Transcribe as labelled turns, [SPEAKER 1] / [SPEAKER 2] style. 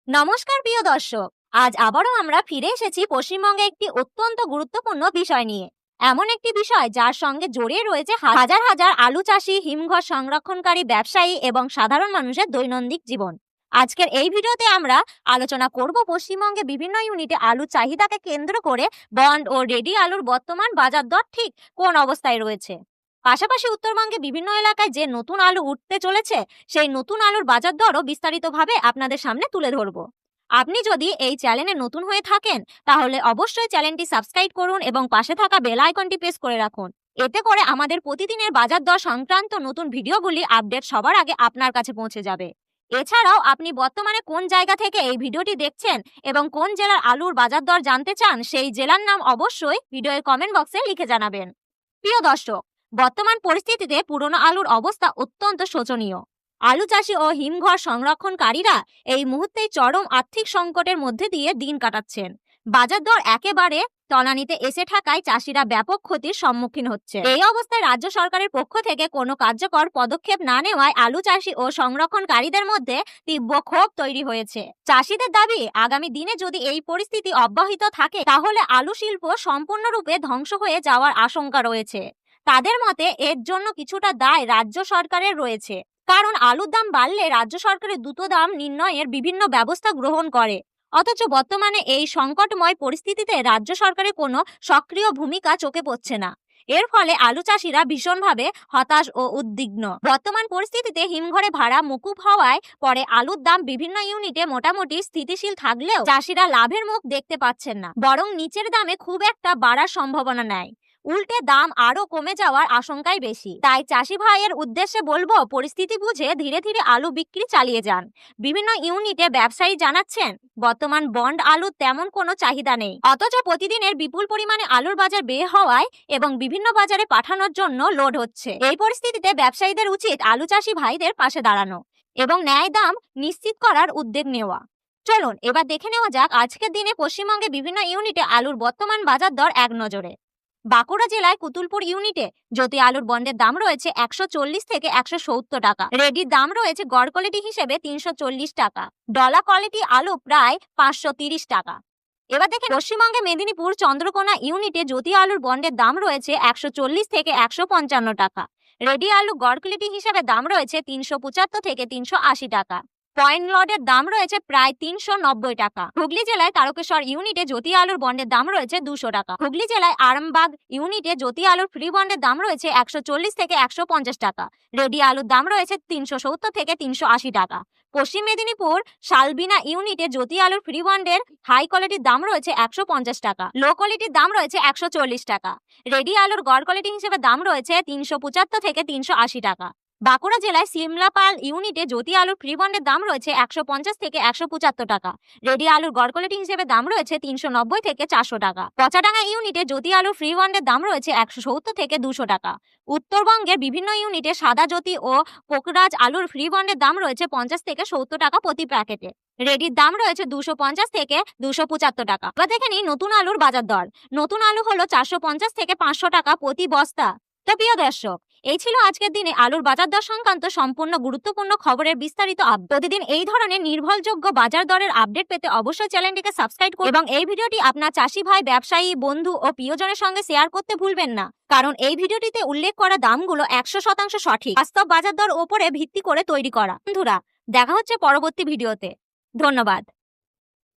[SPEAKER 1] নমস্কার প্রিয় দর্শক, আজ আবারও আমরা ফিরে এসেছি পশ্চিমবঙ্গে একটি অত্যন্ত গুরুত্বপূর্ণ বিষয় নিয়ে। এমন একটি বিষয় যার সঙ্গে জড়িয়ে রয়েছে হাজার হাজার আলু চাষি, হিমঘর সংরক্ষণকারী ব্যবসায়ী এবং সাধারণ মানুষের দৈনন্দিন জীবন। আজকের এই ভিডিওতে আমরা আলোচনা করব পশ্চিমবঙ্গে বিভিন্ন ইউনিটে আলুর চাহিদাকে কেন্দ্র করে বন্ড ও রেডি আলুর বর্তমান বাজার দর ঠিক কোন অবস্থায় রয়েছে। পাশাপাশি উত্তরবঙ্গে বিভিন্ন এলাকায় যে নতুন আলু উঠতে চলেছে, সেই নতুন আলুর বাজার দরও বিস্তারিতভাবে আপনাদের সামনে তুলে ধরব। আপনি যদি এই চ্যানেলে নতুন হয়ে থাকেন, তাহলে অবশ্যই চ্যানেলটি সাবস্ক্রাইব করুন এবং পাশে থাকা বেল আইকনটি প্রেস করে রাখুন। এতে করে আমাদের প্রতিদিনের বাজার দর সংক্রান্ত নতুন ভিডিওগুলি আপডেট সবার আগে আপনার কাছে পৌঁছে যাবে। এছাড়াও আপনি বর্তমানে কোন জায়গা থেকে এই ভিডিওটি দেখছেন এবং কোন জেলার আলুর বাজার দর জানতে চান, সেই জেলার নাম অবশ্যই ভিডিওর কমেন্ট বক্সে লিখে জানাবেন। প্রিয় দর্শক, বর্তমান পরিস্থিতিতে পুরনো আলুর অবস্থা অত্যন্ত শোচনীয়। আলু চাষি ও হিমঘর সংরক্ষণকারীরা এই মুহূর্তে চরম আর্থিক সংকটের মধ্যে দিয়ে দিন কাটাচ্ছেন। বাজার দর একেবারে তলানিতে এসে থাকায় চাষিরা ব্যাপক ক্ষতির সম্মুখীন হচ্ছে। এই অবস্থায় রাজ্য সরকারের পক্ষ থেকে কোনো কার্যকর পদক্ষেপ না নেওয়ায় আলু চাষি ও সংরক্ষণকারীদের মধ্যে তীব্র ক্ষোভ তৈরি হয়েছে। চাষিদের দাবি, আগামী দিনে যদি এই পরিস্থিতি অব্যাহত থাকে তাহলে আলু শিল্প সম্পূর্ণরূপে ধ্বংস হয়ে যাওয়ার আশঙ্কা রয়েছে। তাদের মতে এর জন্য কিছুটা দায় রাজ্য সরকারের রয়েছে, কারণ আলুর দাম বাড়লে রাজ্য সরকারের দ্রুত দাম নির্ণয়ের বিভিন্ন ব্যবস্থা গ্রহণ করে। অথচ বর্তমানে এই সংকটময় পরিস্থিতিতে রাজ্য সরকারের কোনো সক্রিয় ভূমিকা চোখে পড়ছে না। এর ফলে আলু চাষিরা ভীষণভাবে হতাশ ও উদ্বিগ্ন। বর্তমান পরিস্থিতিতে হিমঘরে ভাড়া মকুব হওয়ায় পরে আলুর দাম বিভিন্ন ইউনিটে মোটামুটি স্থিতিশীল থাকলেও চাষিরা লাভের মুখ দেখতে পাচ্ছেন না, বরং নিচের দামে খুব একটা বাড়ার সম্ভাবনা নেই। উল্টে দাম আরো কমে যাওয়ার আশঙ্কাই বেশি। তাই চাষি ভাইয়ের উদ্দেশ্যে বলবো, পরিস্থিতি বুঝে ধীরে ধীরে আলু বিক্রি চালিয়ে যান। বিভিন্ন ইউনিটে ব্যবসায়ী জানাচ্ছেন, বর্তমান বন্ড আলুর তেমন কোনো চাহিদা নেই, অথচ প্রতিদিনের বিপুল পরিমাণে আলুর বাজার বের হওয়ায় এবং বিভিন্ন বাজারে পাঠানোর জন্য লোড হচ্ছে। এই পরিস্থিতিতে ব্যবসায়ীদের উচিত আলু চাষি ভাইদের পাশে দাঁড়ানো এবং ন্যায় দাম নিশ্চিত করার উদ্যোগ নেওয়া। চলুন এবার দেখে নেওয়া যাক আজকের দিনে পশ্চিমবঙ্গে বিভিন্ন ইউনিটে আলুর বর্তমান বাজার দর এক নজরে। বাঁকুড়া জেলায় কুতুলপুর ইউনিটে জ্যোতি আলুর বন্ডের দাম রয়েছে 140 থেকে 170 টাকা। রেডির দাম রয়েছে গড় কোয়ালিটি হিসেবে 340 টাকা। ডলা কোয়ালিটি আলু প্রায় 530 টাকা। এবার দেখেন পশ্চিমবঙ্গে মেদিনীপুর চন্দ্রকোনা ইউনিটে জ্যোতি আলুর বন্ডের দাম রয়েছে 140 থেকে 155 টাকা। রেডি আলু গড় কোয়ালিটি হিসেবে দাম রয়েছে 375 থেকে 380 টাকা। পয়েন্ট লটের দাম রয়েছে প্রায় 390 টাকা। হুগলি জেলায় তারকেশ্বর ইউনিটে জ্যোতি আলুর বন্ডের দাম রয়েছে 200 টাকা। হুগলি জেলায় আরামবাগ ইউনিটে জ্যোতি আলুর ফ্রি বন্ডের দাম রয়েছে 140 থেকে 150 টাকা। রেডি আলুর দাম রয়েছে 370 থেকে 380 টাকা। পশ্চিম মেদিনীপুর শালবিনা ইউনিটে জ্যোতি আলুর ফ্রি বন্ডের হাই কোয়ালিটির দাম রয়েছে 150 টাকা। লো কোয়ালিটির দাম রয়েছে 140 টাকা। রেডি আলুর গড় কোয়ালিটি হিসেবে দাম রয়েছে 375 থেকে 380 টাকা। বাঁকুড়া জেলায় সিমলাপাল ইউনিটে জ্যোতি আলুর ফ্রি বন্ডের দাম রয়েছে 150 থেকে 175 টাকা। রেডি আলুর গড় কোয়ালিটি হিসেবে দাম রয়েছে 390 থেকে 400 টাকা। পচাডাঙ্গা ইউনিটে জ্যোতি আলুর ফ্রি বন্ডের দাম রয়েছে 170 থেকে 200 টাকা। উত্তরবঙ্গের বিভিন্ন ইউনিটে সাদা জ্যোতি ও পোকরাজ আলুর ফ্রি বন্ডের দাম রয়েছে 50 থেকে 70 টাকা প্রতি প্যাকেটে। রেডির দাম রয়েছে 250 থেকে 275 টাকা। এবার দেখে নিই নতুন আলুর বাজার দর। নতুন আলু হলো 450 থেকে 500 টাকা প্রতি বস্তা। তো প্রিয় দর্শক, এই ছিল আজকের দিনে আলুর বাজার দর সংক্রান্ত সম্পূর্ণ গুরুত্বপূর্ণ খবরের বিস্তারিত আপডেট। প্রতিদিন এই ধরনের নির্ভরযোগ্য বাজার দরের আপডেট পেতে অবশ্যই চ্যানেলটিকে সাবস্ক্রাইব করুন এবং এই ভিডিওটি আপনার চাষি ভাই, ব্যবসায়ী, বন্ধু ও প্রিয়জনের সঙ্গে শেয়ার করতে ভুলবেন না, কারণ এই ভিডিওটিতে উল্লেখ করা দামগুলো 100% সঠিক, বাস্তব বাজার দর উপরে ভিত্তি করে তৈরি করা। বন্ধুরা, দেখা হচ্ছে পরবর্তী ভিডিওতে। ধন্যবাদ।